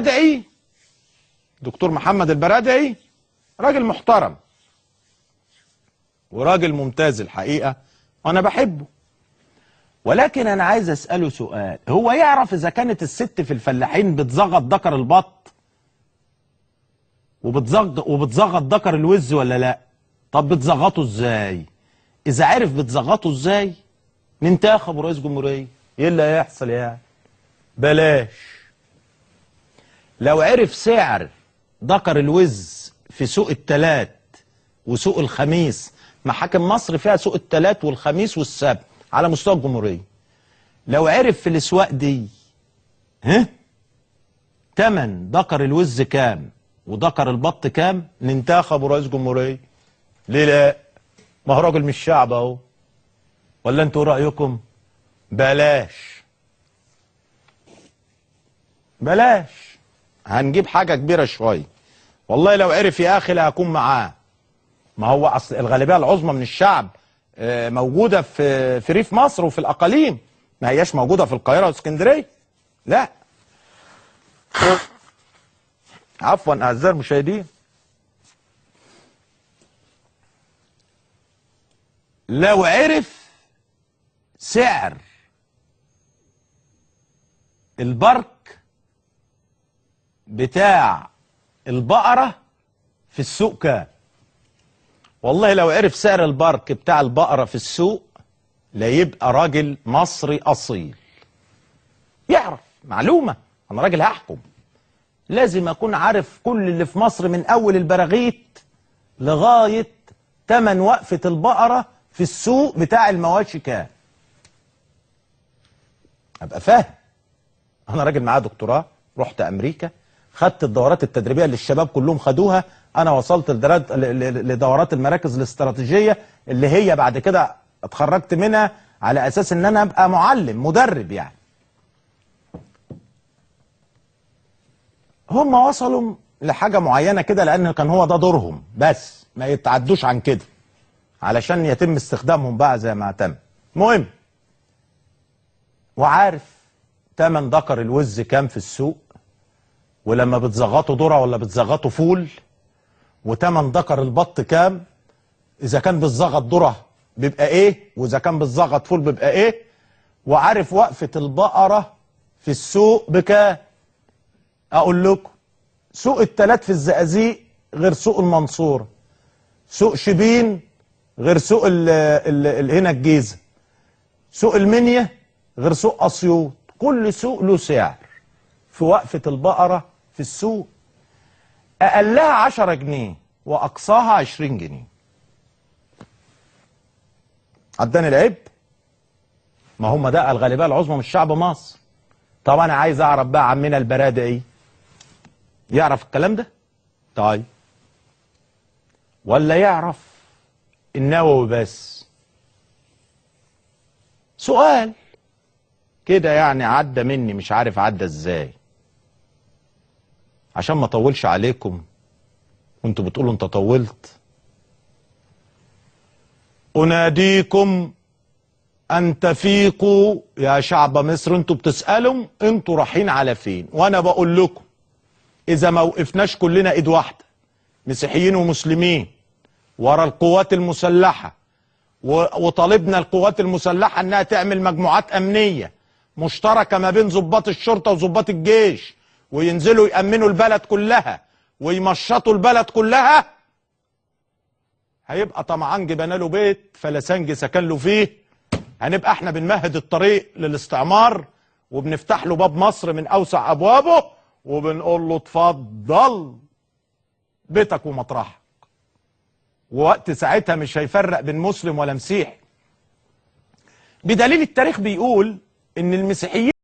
البرادعي، دكتور محمد البرادعي، راجل محترم وراجل ممتاز الحقيقة وأنا بحبه، ولكن أنا عايز أسأله سؤال. هو يعرف إذا كانت الست في الفلاحين بتزغط ذكر البط وبتزغط ذكر الوز ولا لأ؟ طب بتزغطه إزاي؟ إذا عرف بتزغطه إزاي ننتخب رئيس جمهورية. إيه اللي هيحصل يعني؟ بلاش. لو عرف سعر ذكر الوز في سوق التلات وسوق الخميس، محاكم مصر فيها سوق التلات والخميس والسبت على مستوى الجمهورية، لو عرف في الاسواق دي تمن ذكر الوز كام وذكر البط كام ننتخبه رئيس جمهورية. ليه لا؟ ما هو راجل من الشعب اهو. ولا انتوا رايكم؟ بلاش بلاش. هنجيب حاجه كبيره شويه. والله لو عرف يا اخي لا هكون معاه. ما هو اصل الغالبيه العظمى من الشعب موجوده في ريف مصر وفي الاقاليم، ما هياش موجوده في القاهره واسكندريه. لا عفوا اعزائي المشاهدين، لو عرف سعر البرك بتاع البقرة في السوق كام، والله لو عرف سعر البرك بتاع البقرة في السوق لا يبقى راجل مصري أصيل. يعرف معلومة، أنا راجل هحكم، لازم أكون عارف كل اللي في مصر من أول البراغيث لغاية تمن وقفة البقرة في السوق بتاع المواشي كام. أبقى فاهم. أنا راجل معاه دكتوراه، رحت أمريكا، خدت الدورات التدريبية اللي الشباب كلهم خدوها، أنا وصلت لدورات المراكز الاستراتيجية اللي هي بعد كده اتخرجت منها على أساس إن أنا أبقى معلم مدرب يعني. هم وصلوا لحاجة معينة كده لأن كان هو ده دورهم، بس ما يتعدوش عن كده علشان يتم استخدامهم بقى زي ما تم. مهم، وعارف تمن ذكر الوز كام في السوق، ولما بتزغطوا ذره ولا بتزغطوا فول، وتمن ذكر البط كام، اذا كان بتزغط ذره بيبقى ايه، واذا كان بتزغط فول بيبقى ايه، وعارف وقفه البقره في السوق بكام. اقول لكم، سوق التلات في الزقازيق غير سوق المنصوره، سوق شبين غير سوق هنا الجيزه، سوق المنيا غير سوق اسيوط، كل سوق له سعر في وقفه البقره في السوق. اقلها 10 جنيه واقصاها 20 جنيه. عداني العيب؟ ما هم ده الغالبيه العظمى من الشعب مصر. طب انا عايز اعرف بقى عمنا البرادعي يعرف الكلام ده؟ طيب، ولا يعرف النووي بس؟ سؤال كده يعني عدى مني، مش عارف عدى ازاي. عشان ما اطولش عليكم وانتوا بتقولوا انت طولت، اناديكم ان تفيقوا يا شعب مصر. انتوا بتسألوا انتوا رايحين على فين، وانا بقول لكم اذا ما وقفناش كلنا ايد واحده، مسيحيين ومسلمين، ورا القوات المسلحه، وطالبنا القوات المسلحه انها تعمل مجموعات امنيه مشتركه ما بين ضباط الشرطه وضباط الجيش، وينزلوا يأمنوا البلد كلها ويمشطوا البلد كلها، هيبقى طمعان جبنا له بيت فلسنجي سكن له فيه. هنبقى احنا بنمهد الطريق للاستعمار وبنفتح له باب مصر من اوسع ابوابه وبنقول له اتفضل بيتك ومطرحك. ووقت ساعتها مش هيفرق بين مسلم ولا مسيحي، بدليل التاريخ بيقول ان المسيحيين